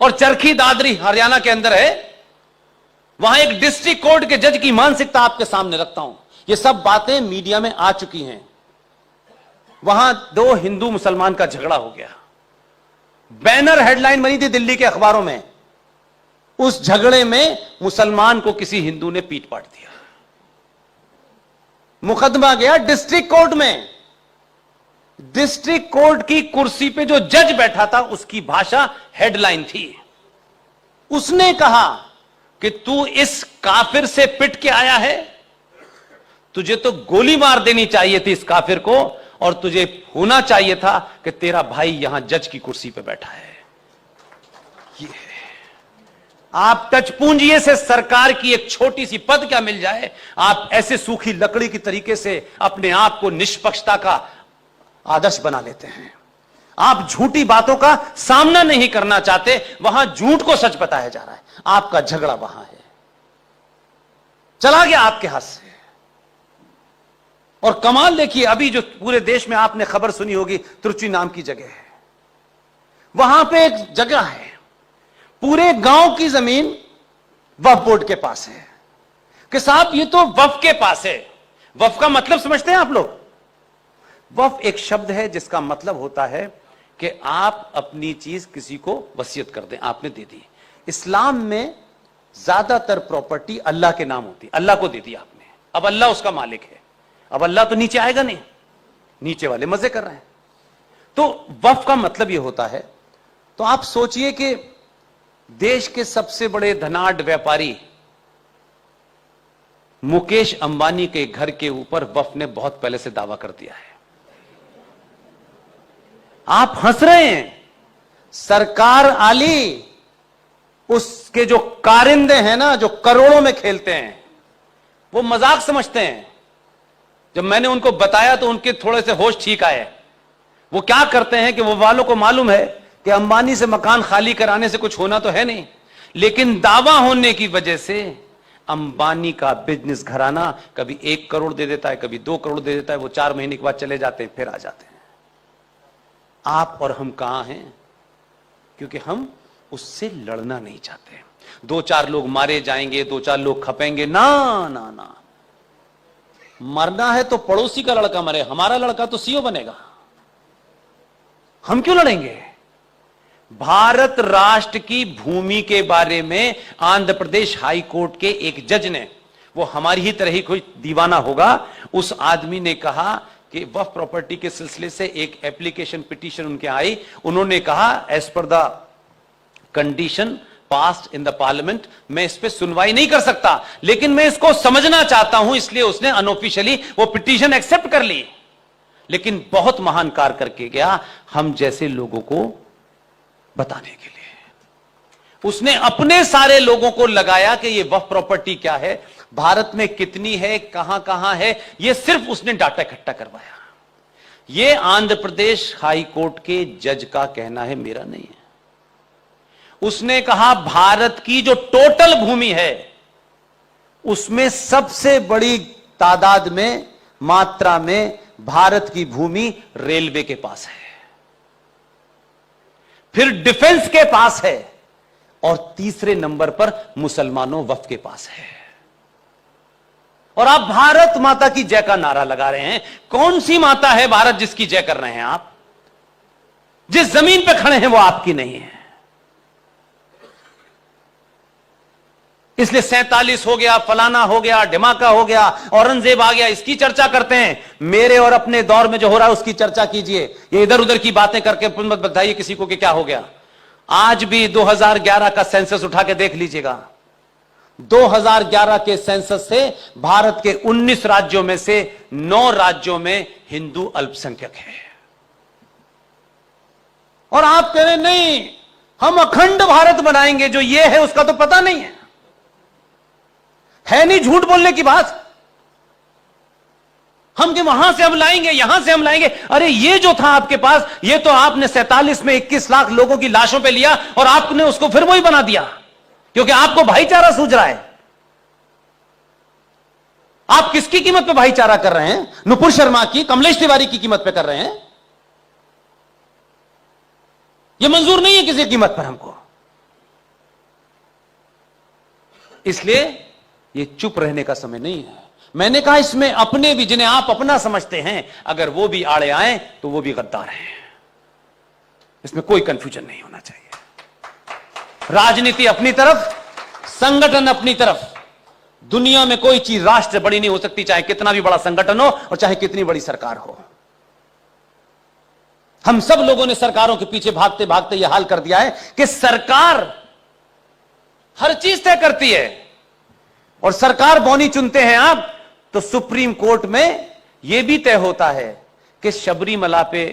और चरखी दादरी हरियाणा के अंदर है, वहां एक डिस्ट्रिक्ट कोर्ट के जज की मानसिकता आपके सामने रखता हूं। ये सब बातें मीडिया में आ चुकी हैं। वहां दो हिंदू मुसलमान का झगड़ा हो गया, बैनर हेडलाइन बनी थी दिल्ली के अखबारों में, उस झगड़े में मुसलमान को किसी हिंदू ने पीट पाट दिया। मुकदमा गया डिस्ट्रिक्ट कोर्ट में। डिस्ट्रिक्ट कोर्ट की कुर्सी पे जो जज बैठा था उसकी भाषा हेडलाइन थी। उसने कहा कि तू इस काफिर से पिट के आया है, तुझे तो गोली मार देनी चाहिए थी इस काफिर को, और तुझे होना चाहिए था कि तेरा भाई यहां जज की कुर्सी पे बैठा है। ये आप टचपूंजिए से सरकार की एक छोटी सी पद क्या मिल जाए, आप ऐसे सूखी लकड़ी की तरीके से अपने आप को निष्पक्षता का आदर्श बना लेते हैं। आप झूठी बातों का सामना नहीं करना चाहते, वहां झूठ को सच बताया जा रहा है। आपका झगड़ा वहां है, चला गया आपके हाथ से। और कमाल देखिए, अभी जो पूरे देश में आपने खबर सुनी होगी, त्रिची नाम की जगह है, वहां पे एक जगह है, पूरे गांव की जमीन वक्फ बोर्ड के पास है कि साहब ये तो वक्फ के पास है। वक्फ का मतलब समझते हैं आप लोग? वक्फ एक शब्द है जिसका मतलब होता है कि आप अपनी चीज किसी को वसीयत कर दें, आपने दे दी। इस्लाम में ज्यादातर प्रॉपर्टी अल्लाह के नाम होती है, अल्लाह को दे दी आपने, अब अल्लाह उसका मालिक है। अब अल्लाह तो नीचे आएगा नहीं, नीचे वाले मजे कर रहे हैं। तो वक्फ का मतलब यह होता है। तो आप सोचिए कि देश के सबसे बड़े धनाढ्य व्यापारी मुकेश अंबानी के घर के ऊपर वक्फ ने बहुत पहले से दावा कर दिया है। आप हंस रहे हैं, सरकार आली उसके जो कारिंदे हैं ना, जो करोड़ों में खेलते हैं, वो मजाक समझते हैं। जब मैंने उनको बताया तो उनके थोड़े से होश ठीक आए। वो क्या करते हैं कि वो वालों को मालूम है कि अंबानी से मकान खाली कराने से कुछ होना तो है नहीं, लेकिन दावा होने की वजह से अंबानी का बिजनेस घराना कभी 1 करोड़ दे देता है, कभी 2 करोड़ दे देता है। वो 4 महीने के बाद चले जाते हैं, फिर आ जाते हैं। आप और हम कहां हैं? क्योंकि हम उससे लड़ना नहीं चाहते। 2-4 लोग मारे जाएंगे, 2-4 लोग खपेंगे, ना ना ना। मरना है तो पड़ोसी का लड़का मरे, हमारा लड़का तो सीओ बनेगा। हम क्यों लड़ेंगे? भारत राष्ट्र की भूमि के बारे में आंध्र प्रदेश हाई कोर्ट के एक जज ने, वो हमारी ही तरह ही कोई दीवाना होगा, उस आदमी ने कहा कि वक्फ प्रॉपर्टी के सिलसिले से एक एप्लीकेशन पिटीशन उनके आई। उन्होंने कहा as per the condition passed in the parliament, मैं इस पे सुनवाई नहीं कर सकता, लेकिन मैं इसको समझना चाहता हूं, इसलिए उसने अनऑफिशियली वो पिटीशन एक्सेप्ट कर ली। लेकिन बहुत महान कार्य करके गया हम जैसे लोगों को बताने के लिए। उसने अपने सारे लोगों को लगाया कि ये वक्फ प्रॉपर्टी क्या है, भारत में कितनी है, कहां कहां है, ये सिर्फ उसने डाटा इकट्ठा करवाया। ये आंध्र प्रदेश हाई कोर्ट के जज का कहना है, मेरा नहीं है। उसने कहा भारत की जो टोटल भूमि है उसमें सबसे बड़ी तादाद में, मात्रा में भारत की भूमि रेलवे के पास है, फिर डिफेंस के पास है, और तीसरे नंबर पर मुसलमानों वक्फ के पास है। और आप भारत माता की जय का नारा लगा रहे हैं। कौन सी माता है भारत जिसकी जय कर रहे हैं आप? जिस जमीन पे खड़े हैं वो आपकी नहीं है। इसलिए 47 हो गया, फलाना हो गया, ढिमाका हो गया, औरंगजेब आ गया, इसकी चर्चा करते हैं। मेरे और अपने दौर में जो हो रहा है उसकी चर्चा कीजिए। ये इधर उधर की बातें करके मत बताइए किसी को कि क्या हो गया। आज भी 2011 का सेंसस उठा के देख लीजिएगा। 2011 के सेंसस से भारत के 19 राज्यों में से 9 राज्यों में हिंदू अल्पसंख्यक है। और आप कह रहे नहीं हम अखंड भारत बनाएंगे, जो ये है उसका तो पता नहीं है नहीं झूठ बोलने की बात। हम कि वहां से हम लाएंगे, यहां से हम लाएंगे। अरे ये जो था आपके पास, ये तो आपने 47 में 21 लाख लोगों की लाशों पे लिया और आपने उसको फिर वही बना दिया, क्योंकि आपको भाईचारा सूझ रहा है। आप किसकी कीमत पे भाईचारा कर रहे हैं? नुपुर शर्मा की, कमलेश तिवारी की कीमत पे कर रहे हैं। यह मंजूर नहीं है किसी कीमत पर हमको। इसलिए ये चुप रहने का समय नहीं है। मैंने कहा इसमें अपने भी, जिन्हें आप अपना समझते हैं, अगर वो भी आड़े आए तो वो भी गद्दार हैं। इसमें कोई कंफ्यूजन नहीं होना चाहिए। राजनीति अपनी तरफ, संगठन अपनी तरफ। दुनिया में कोई चीज राष्ट्र बड़ी नहीं हो सकती, चाहे कितना भी बड़ा संगठन हो और चाहे कितनी बड़ी सरकार हो। हम सब लोगों ने सरकारों के पीछे भागते भागते यह हाल कर दिया है कि सरकार हर चीज तय करती है और सरकार बौनी चुनते हैं आप, तो सुप्रीम कोर्ट में यह भी तय होता है कि शबरीमला पे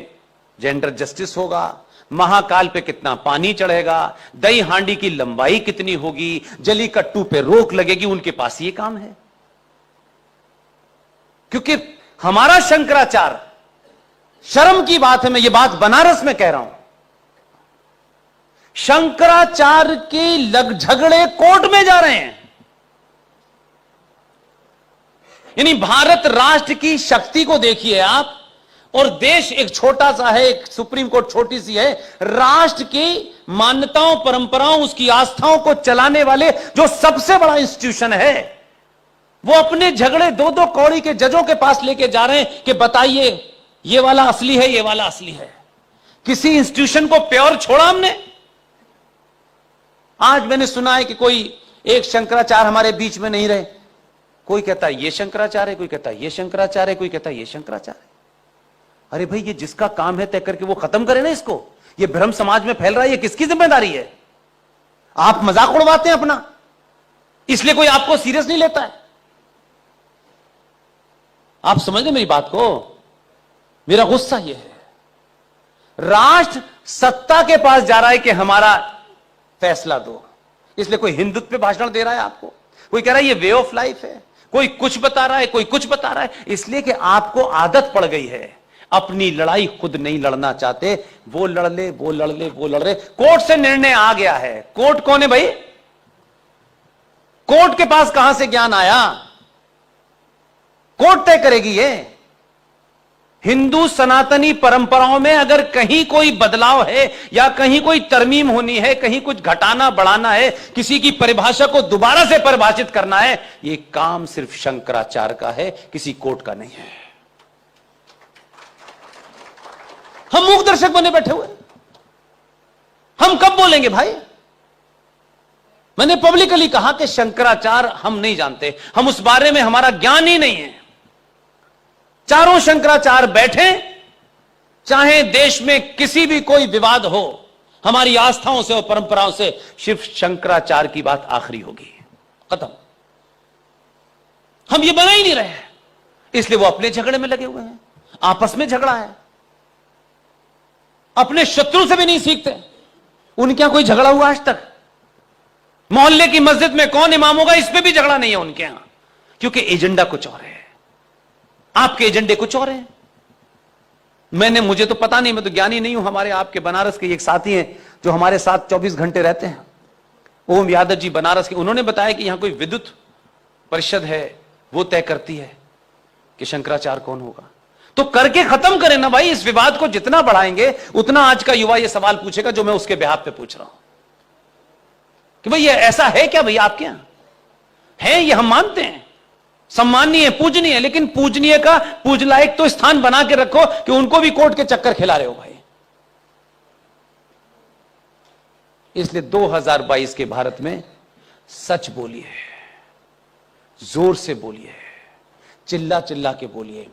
जेंडर जस्टिस होगा, महाकाल पे कितना पानी चढ़ेगा, दही हांडी की लंबाई कितनी होगी, जली कट्टू पे रोक लगेगी। उनके पास ये काम है, क्योंकि हमारा शंकराचार्य, शर्म की बात है, मैं ये बात बनारस में कह रहा हूं, शंकराचार्य के लग झगड़े कोर्ट में जा रहे हैं। यानी भारत राष्ट्र की शक्ति को देखिए आप, और देश एक छोटा सा है, एक सुप्रीम कोर्ट छोटी सी है। राष्ट्र की मान्यताओं, परंपराओं, उसकी आस्थाओं को चलाने वाले जो सबसे बड़ा इंस्टीट्यूशन है, वो अपने झगड़े दो दो कौड़ी के जजों के पास लेके जा रहे हैं कि बताइए ये वाला असली है, ये वाला असली है। किसी इंस्टीट्यूशन को प्योर छोड़ा हमने? आज मैंने सुना है कि कोई एक शंकराचार्य हमारे बीच में नहीं रहे। कोई कहता है ये शंकराचार्य है, कोई कहता है ये शंकराचार्य है, कोई कहता है ये शंकराचार्य है। अरे भाई, ये जिसका काम है तय करके वो खत्म करे ना इसको। ये भ्रम समाज में फैल रहा है, ये किसकी जिम्मेदारी है? आप मजाक उड़वाते हैं अपना, इसलिए कोई आपको सीरियस नहीं लेता है। आप समझ रहे मेरी बात को? मेरा गुस्सा यह है, राष्ट्र सत्ता के पास जा रहा है कि हमारा फैसला दो, इसलिए कोई हिंदुत्व पे भाषण दे रहा है आपको, कोई कह रहा है ये वे ऑफ लाइफ है, कोई कुछ बता रहा है, कोई कुछ बता रहा है, इसलिए कि आपको आदत पड़ गई है। अपनी लड़ाई खुद नहीं लड़ना चाहते, वो लड़ ले, वो लड़ ले, वो लड़ रहे। कोर्ट से निर्णय आ गया है। कोर्ट कौन है भाई? कोर्ट के पास कहां से ज्ञान आया? कोर्ट तय करेगी ये। हिंदू सनातनी परंपराओं में अगर कहीं कोई बदलाव है या कहीं कोई तरमीम होनी है, कहीं कुछ घटाना बढ़ाना है, किसी की परिभाषा को दोबारा से परिभाषित करना है, ये काम सिर्फ शंकराचार्य का है, किसी कोर्ट का नहीं है। हम मूक दर्शक बने बैठे हुए, हम कब बोलेंगे भाई? मैंने पब्लिकली कहा कि शंकराचार्य हम नहीं जानते, हम उस बारे में, हमारा ज्ञान ही नहीं है। चारों शंकराचार्य बैठे, चाहे देश में किसी भी कोई विवाद हो, हमारी आस्थाओं से और परंपराओं से सिर्फ शंकराचार्य की बात आखिरी होगी, खत्म। हम ये बना ही नहीं रहे हैं, इसलिए वो अपने झगड़े में लगे हुए हैं। आपस में झगड़ा है, अपने शत्रु से भी नहीं सीखते। उनके यहां कोई झगड़ा हुआ आज तक? मोहल्ले की मस्जिद में कौन इमाम होगा, इस पे भी झगड़ा नहीं है उनके यहां, क्योंकि एजेंडा कुछ और है, आपके एजेंडे कुछ और है। मुझे तो पता नहीं, मैं तो ज्ञानी नहीं हूं। हमारे आपके बनारस के एक साथी हैं जो हमारे साथ 24 घंटे रहते हैं, ओम यादव जी बनारस के, उन्होंने बताया कि यहां कोई विद्युत परिषद है, वो तय करती है कि शंकराचार्य कौन होगा। तो करके खत्म करें ना भाई। इस विवाद को जितना बढ़ाएंगे उतना आज का युवा ये सवाल पूछेगा जो मैं उसके बेहाफ पे पूछ रहा हूं कि भाई ये ऐसा है क्या? भाई आपके यहां है, ये हम मानते हैं, सम्माननीय है, पूजनीय है, लेकिन पूजनीय का पूज लायक तो स्थान बना के रखो कि उनको भी कोर्ट के चक्कर खिला रहे हो भाई। इसलिए 2022 के भारत में सच बोलिए, जोर से बोलिए, चिल्ला चिल्ला के बोलिए।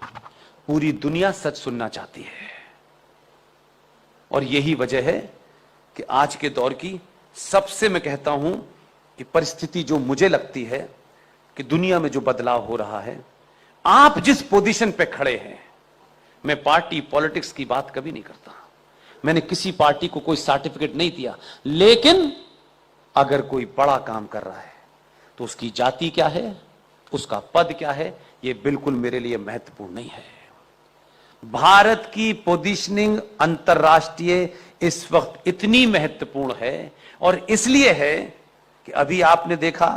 पूरी दुनिया सच सुनना चाहती है, और यही वजह है कि आज के दौर की सबसे, मैं कहता हूं कि परिस्थिति जो मुझे लगती है कि दुनिया में जो बदलाव हो रहा है, आप जिस पोजीशन पे खड़े हैं, मैं पार्टी पॉलिटिक्स की बात कभी नहीं करता, मैंने किसी पार्टी को कोई सर्टिफिकेट नहीं दिया, लेकिन अगर कोई बड़ा काम कर रहा है तो उसकी जाति क्या है, उसका पद क्या है, यह बिल्कुल मेरे लिए महत्वपूर्ण नहीं है। भारत की पोजीशनिंग अंतरराष्ट्रीय इस वक्त इतनी महत्वपूर्ण है, और इसलिए है कि अभी आपने देखा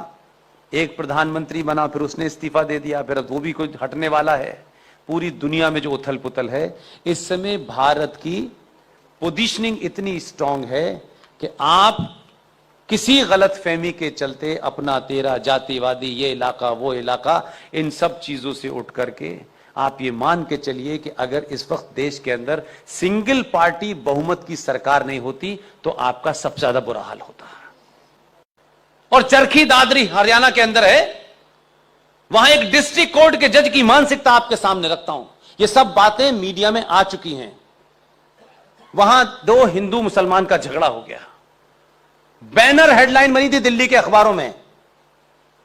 एक प्रधानमंत्री बना, फिर उसने इस्तीफा दे दिया, फिर वो भी कोई हटने वाला है। पूरी दुनिया में जो उथल पुथल है, इस समय भारत की पोजीशनिंग इतनी स्ट्रांग है कि आप किसी गलत फहमी के चलते अपना तेरा जातिवादी ये इलाका वो इलाका, इन सब चीजों से उठ करके आप ये मान के चलिए कि अगर इस वक्त देश के अंदर सिंगल पार्टी बहुमत की सरकार नहीं होती तो आपका सबसे ज्यादा बुरा हाल होता। और चरखी दादरी हरियाणा के अंदर है, वहां एक डिस्ट्रिक्ट कोर्ट के जज की मानसिकता आपके सामने रखता हूं। ये सब बातें मीडिया में आ चुकी हैं। वहां दो हिंदू मुसलमान का झगड़ा हो गया, बैनर हेडलाइन बनी थी दिल्ली के अखबारों में,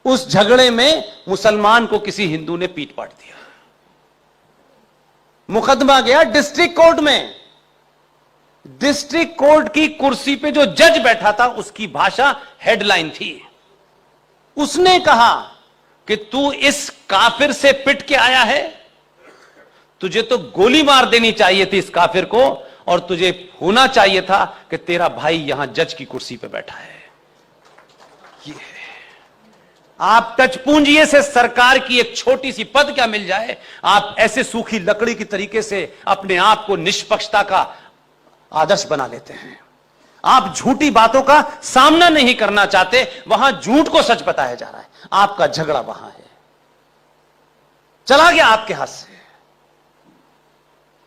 उस झगड़े में मुसलमान को किसी हिंदू ने पीट पाट दिया। मुकदमा गया डिस्ट्रिक्ट कोर्ट में। डिस्ट्रिक्ट कोर्ट की कुर्सी पे जो जज बैठा था उसकी भाषा हेडलाइन थी। उसने कहा कि तू इस काफिर से पिट के आया है, तुझे तो गोली मार देनी चाहिए थी इस काफिर को, और तुझे होना चाहिए था कि तेरा भाई यहां जज की कुर्सी पे बैठा है। ये आप टचपूंजिए से सरकार की एक छोटी सी पद क्या मिल जाए, आप ऐसे सूखी लकड़ी की तरीके से अपने आप को निष्पक्षता का आदर्श बना लेते हैं। आप झूठी बातों का सामना नहीं करना चाहते, वहां झूठ को सच बताया जा रहा है। आपका झगड़ा वहां है, चला गया आपके हाथ से।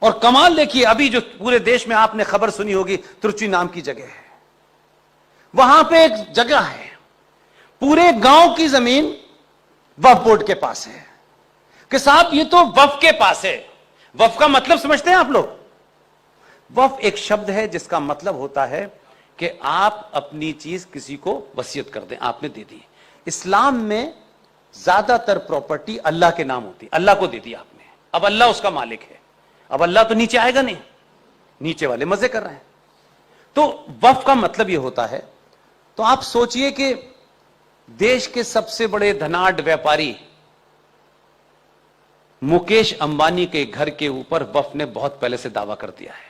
और कमाल देखिए, अभी जो पूरे देश में आपने खबर सुनी होगी, त्रिचुरी नाम की जगह है, वहां पे एक जगह है, पूरे गांव की जमीन वक्फ बोर्ड के पास है कि साहब ये तो वक्फ के पास है। वक्फ का मतलब समझते हैं आप लोग? वक्फ एक शब्द है जिसका मतलब होता है कि आप अपनी चीज किसी को वसीयत कर दें, आपने दे दी। इस्लाम में ज्यादातर प्रॉपर्टी अल्लाह के नाम होती है, अल्लाह को दे दी आपने, अब अल्लाह उसका मालिक है। अब अल्लाह तो नीचे आएगा नहीं, नीचे वाले मजे कर रहे हैं। तो वक्फ का मतलब यह होता है। तो आप सोचिए कि देश के सबसे बड़े धनाढ्य व्यापारी मुकेश अंबानी के घर के ऊपर वक्फ ने बहुत पहले से दावा कर दिया है।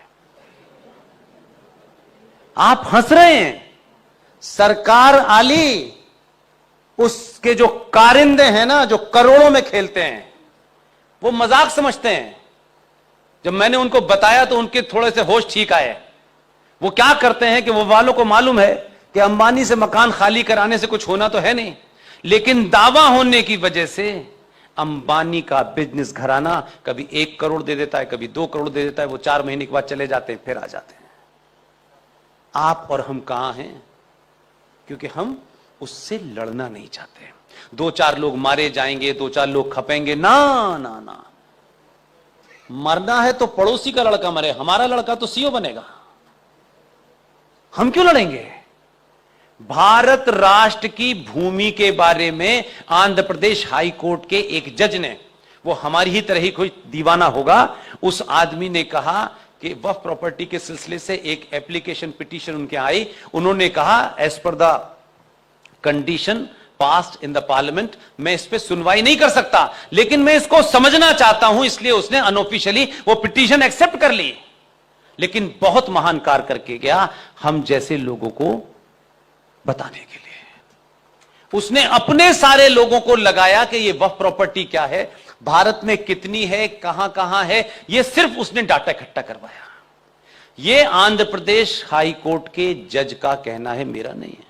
आप हंस रहे हैं, सरकार आली उसके जो कारिंदे हैं ना, जो करोड़ों में खेलते हैं, वो मजाक समझते हैं। जब मैंने उनको बताया तो उनके थोड़े से होश ठीक आए। वो क्या करते हैं कि वो वालों को मालूम है कि अंबानी से मकान खाली कराने से कुछ होना तो है नहीं, लेकिन दावा होने की वजह से अंबानी का बिजनेस घराना कभी 1 करोड़ दे देता है, कभी 2 करोड़ दे देता है। वो 4 महीने के बाद चले जाते हैं, फिर आ जाते हैं। आप और हम कहां हैं? क्योंकि हम उससे लड़ना नहीं चाहते। 2-4 लोग मारे जाएंगे, 2-4 लोग खपेंगे, ना ना ना, मरना है तो पड़ोसी का लड़का मरे, हमारा लड़का तो सीओ बनेगा। हम क्यों लड़ेंगे? भारत राष्ट्र की भूमि के बारे में आंध्र प्रदेश हाई कोर्ट के एक जज ने, वो हमारी ही तरह ही कोई दीवाना होगा, उस आदमी ने कहा कि वक्फ प्रॉपर्टी के सिलसिले से एक एप्लीकेशन पिटीशन उनके आई। उन्होंने कहा as per the condition passed in the parliament, मैं इस पे सुनवाई नहीं कर सकता, लेकिन मैं इसको समझना चाहता हूं, इसलिए उसने अनऑफिशियली वो पिटीशन एक्सेप्ट कर ली। लेकिन बहुत महान कार्य करके गया हम जैसे लोगों को बताने के लिए। उसने अपने सारे लोगों को लगाया कि ये वक्फ प्रॉपर्टी क्या है, भारत में कितनी है, कहां कहां है, ये सिर्फ उसने डाटा इकट्ठा करवाया। ये आंध्र प्रदेश हाई कोर्ट के जज का कहना है, मेरा नहीं है।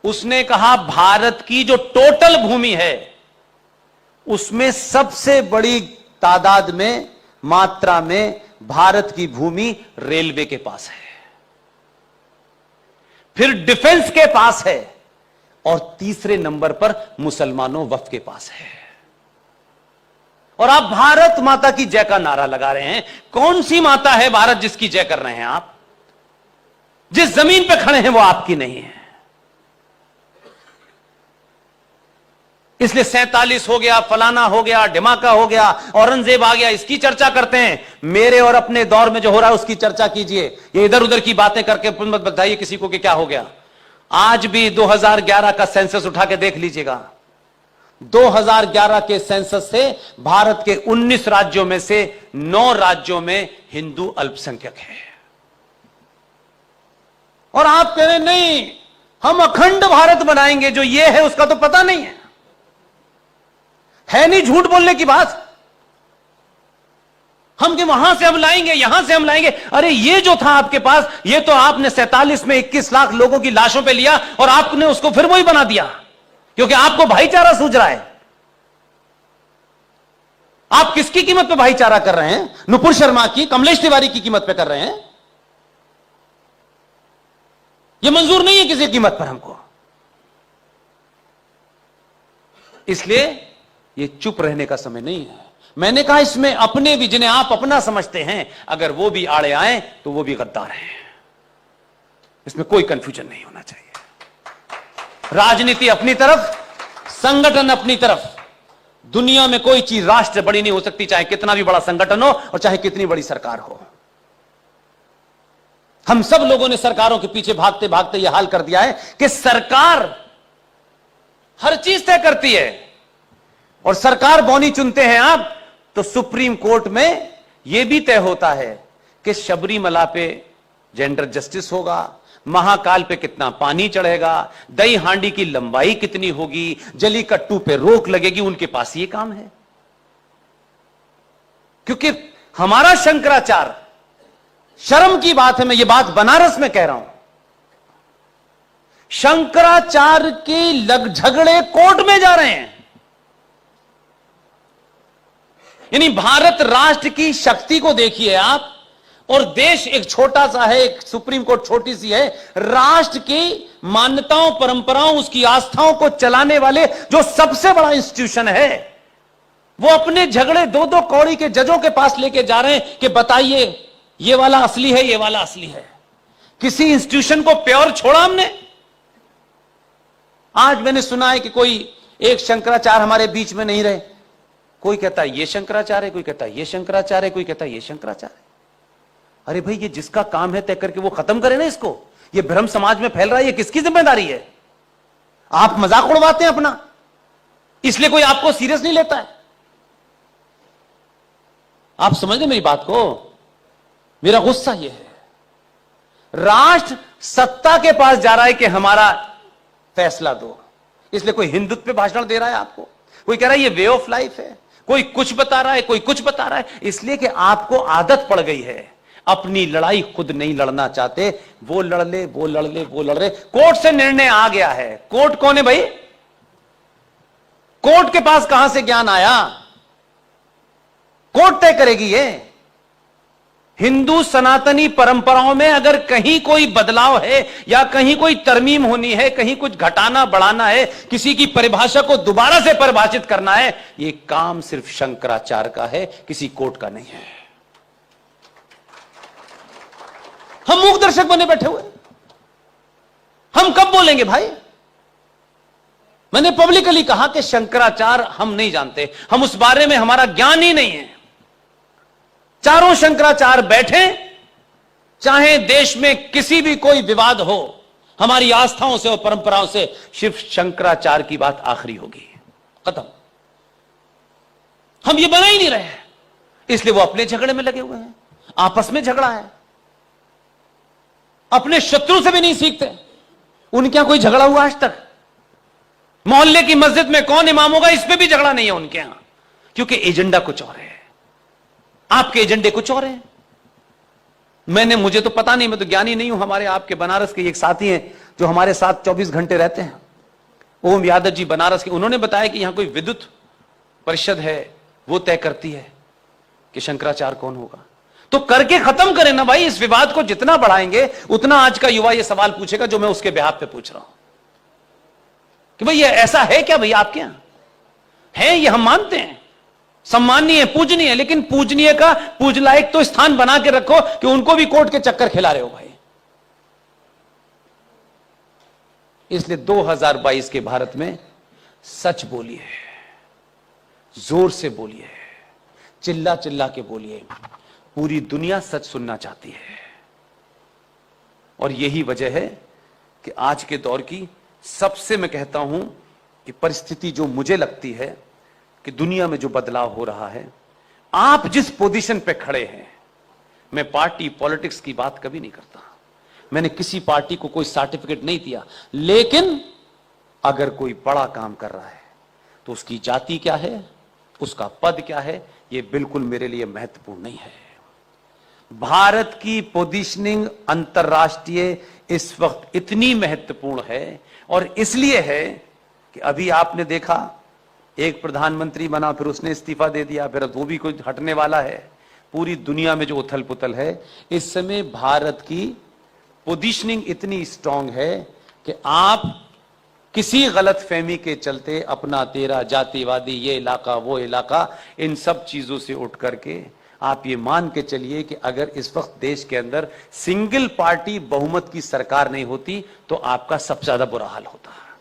उसने कहा भारत की जो टोटल भूमि है उसमें सबसे बड़ी तादाद में, मात्रा में भारत की भूमि रेलवे के पास है, फिर डिफेंस के पास है, और तीसरे नंबर पर मुसलमानों वक्फ के पास है। और आप भारत माता की जय का नारा लगा रहे हैं। कौन सी माता है भारत जिसकी जय कर रहे हैं आप? जिस जमीन पे खड़े हैं वो आपकी नहीं है। इसलिए 47 हो गया, फलाना हो गया, ढिमाका हो गया, औरंगजेब आ गया, इसकी चर्चा करते हैं। मेरे और अपने दौर में जो हो रहा है उसकी चर्चा कीजिए। ये इधर उधर की बातें करके मत बताइए किसी को कि क्या हो गया। आज भी 2011 का सेंसस उठा के देख लीजिएगा। 2011 के सेंसस से भारत के 19 राज्यों में से 9 राज्यों में हिंदू अल्पसंख्यक है। और आप कह रहे नहीं हम अखंड भारत बनाएंगे, जो ये है उसका तो पता नहीं है नहीं झूठ बोलने की बात। हम कि वहां से हम लाएंगे, यहां से हम लाएंगे। अरे ये जो था आपके पास, ये तो आपने 47 में 21 लाख लोगों की लाशों पे लिया और आपने उसको फिर वही बना दिया, क्योंकि आपको भाईचारा सूझ रहा है। आप किसकी कीमत पे भाईचारा कर रहे हैं? नुपुर शर्मा की, कमलेश तिवारी की कीमत पे कर रहे हैं। यह मंजूर नहीं है किसी कीमत पर हमको। इसलिए यह चुप रहने का समय नहीं है। मैंने कहा इसमें अपने भी, जिन्हें आप अपना समझते हैं, अगर वो भी आड़े आए तो वो भी गद्दार हैं। इसमें कोई कंफ्यूजन नहीं होना चाहिए। राजनीति अपनी तरफ, संगठन अपनी तरफ। दुनिया में कोई चीज राष्ट्र बड़ी नहीं हो सकती, चाहे कितना भी बड़ा संगठन हो और चाहे कितनी बड़ी सरकार हो। हम सब लोगों ने सरकारों के पीछे भागते भागते यह हाल कर दिया है कि सरकार हर चीज तय करती है और सरकार बौनी चुनते हैं आप, तो सुप्रीम कोर्ट में यह भी तय होता है कि शबरीमला पे जेंडर जस्टिस होगा, महाकाल पे कितना पानी चढ़ेगा, दही हांडी की लंबाई कितनी होगी, जली कट्टू पे रोक लगेगी। उनके पास ये काम है, क्योंकि हमारा शंकराचार्य, शर्म की बात है, मैं ये बात बनारस में कह रहा हूं, शंकराचार्य के झगड़े कोर्ट में जा रहे हैं। यानी भारत राष्ट्र की शक्ति को देखिए आप, और देश एक छोटा सा है, एक सुप्रीम कोर्ट छोटी सी है। राष्ट्र की मान्यताओं, परंपराओं, उसकी आस्थाओं को चलाने वाले जो सबसे बड़ा इंस्टीट्यूशन है, वो अपने झगड़े दो दो कौड़ी के जजों के पास लेके जा रहे हैं कि बताइए ये वाला असली है, ये वाला असली है। किसी इंस्टीट्यूशन को प्योर छोड़ा हमने? आज मैंने सुना है कि कोई एक शंकराचार्य हमारे बीच में नहीं रहे। कोई कहता है ये शंकराचार्य है, कोई कहता है ये शंकराचार्य है, कोई कहता है ये शंकराचार्य है। अरे भाई, ये जिसका काम है तय करके वो खत्म करे ना इसको। ये भ्रम समाज में फैल रहा है, ये किसकी जिम्मेदारी है? आप मजाक उड़वाते हैं अपना, इसलिए कोई आपको सीरियस नहीं लेता है। आप समझ रहे मेरी बात को? मेरा गुस्सा ये है, राष्ट्र सत्ता के पास जा रहा है कि हमारा फैसला दो, इसलिए कोई हिंदुत्व पे भाषण दे रहा है आपको, कोई कह रहा है ये वे ऑफ लाइफ है, कोई कुछ बता रहा है, कोई कुछ बता रहा है, इसलिए कि आपको आदत पड़ गई है। अपनी लड़ाई खुद नहीं लड़ना चाहते, वो लड़ ले, वो लड़ ले, वो लड़ रहे। कोर्ट से निर्णय आ गया है। कोर्ट कौन है भाई? कोर्ट के पास कहां से ज्ञान आया? कोर्ट तय करेगी ये। हिंदू सनातनी परंपराओं में अगर कहीं कोई बदलाव है या कहीं कोई तरमीम होनी है, कहीं कुछ घटाना बढ़ाना है, किसी की परिभाषा को दोबारा से परिभाषित करना है, ये काम सिर्फ शंकराचार्य का है, किसी कोर्ट का नहीं है। हम मूक दर्शक बने बैठे हुए, हम कब बोलेंगे भाई? मैंने पब्लिकली कहा कि शंकराचार्य हम नहीं जानते, हम उस बारे में, हमारा ज्ञान ही नहीं है। चारों शंकराचार्य बैठे, चाहे देश में किसी भी कोई विवाद हो, हमारी आस्थाओं से और परंपराओं से सिर्फ शंकराचार्य की बात आखिरी होगी, खत्म। हम ये बना ही नहीं रहे हैं, इसलिए वो अपने झगड़े में लगे हुए हैं। आपस में झगड़ा है, अपने शत्रु से भी नहीं सीखते। उनके यहां कोई झगड़ा हुआ आज तक? मोहल्ले की मस्जिद में कौन इमाम होगा, इस पे भी झगड़ा नहीं है उनके यहां, क्योंकि एजेंडा कुछ और है, आपके एजेंडे कुछ और हैं। मुझे तो पता नहीं, मैं तो ज्ञानी नहीं हूं। हमारे आपके बनारस के एक साथी हैं जो हमारे साथ 24 घंटे रहते हैं, ओम यादव जी बनारस के, उन्होंने बताया कि यहां कोई विद्युत परिषद है, वो तय करती है कि शंकराचार्य कौन होगा। तो करके खत्म करें ना भाई। इस विवाद को जितना बढ़ाएंगे उतना आज का युवा ये सवाल पूछेगा जो मैं उसके बिहाफ पे पूछ रहा हूं कि भाई ये ऐसा है क्या? भाई आपके यहां है, ये हम मानते हैं, सम्माननीय, पूजनीय, लेकिन पूजनीय का पूजलायक तो स्थान बना के रखो कि उनको भी कोर्ट के चक्कर खिला रहे हो भाई। इसलिए 2022 के भारत में सच बोलिए, जोर से बोलिए, चिल्ला चिल्ला के बोलिए। पूरी दुनिया सच सुनना चाहती है, और यही वजह है कि आज के दौर की सबसे, मैं कहता हूं कि परिस्थिति जो मुझे लगती है कि दुनिया में जो बदलाव हो रहा है, आप जिस पोजीशन पे खड़े हैं, मैं पार्टी पॉलिटिक्स की बात कभी नहीं करता, मैंने किसी पार्टी को कोई सर्टिफिकेट नहीं दिया, लेकिन अगर कोई बड़ा काम कर रहा है तो उसकी जाति क्या है, उसका पद क्या है, यह बिल्कुल मेरे लिए महत्वपूर्ण नहीं है। भारत की पोजीशनिंग अंतर्राष्ट्रीय इस वक्त इतनी महत्वपूर्ण है, और इसलिए है कि अभी आपने देखा एक प्रधानमंत्री बना, फिर उसने इस्तीफा दे दिया, फिर वो भी कोई हटने वाला है। पूरी दुनिया में जो उथल पुथल है, इस समय भारत की पोजीशनिंग इतनी स्ट्रांग है कि आप किसी गलत फहमी के चलते अपना तेरा जातिवादी, ये इलाका वो इलाका, इन सब चीजों से उठ करके आप ये मान के चलिए कि अगर इस वक्त देश के अंदर सिंगल पार्टी बहुमत की सरकार नहीं होती तो आपका सबसे ज्यादा बुरा हाल होता है।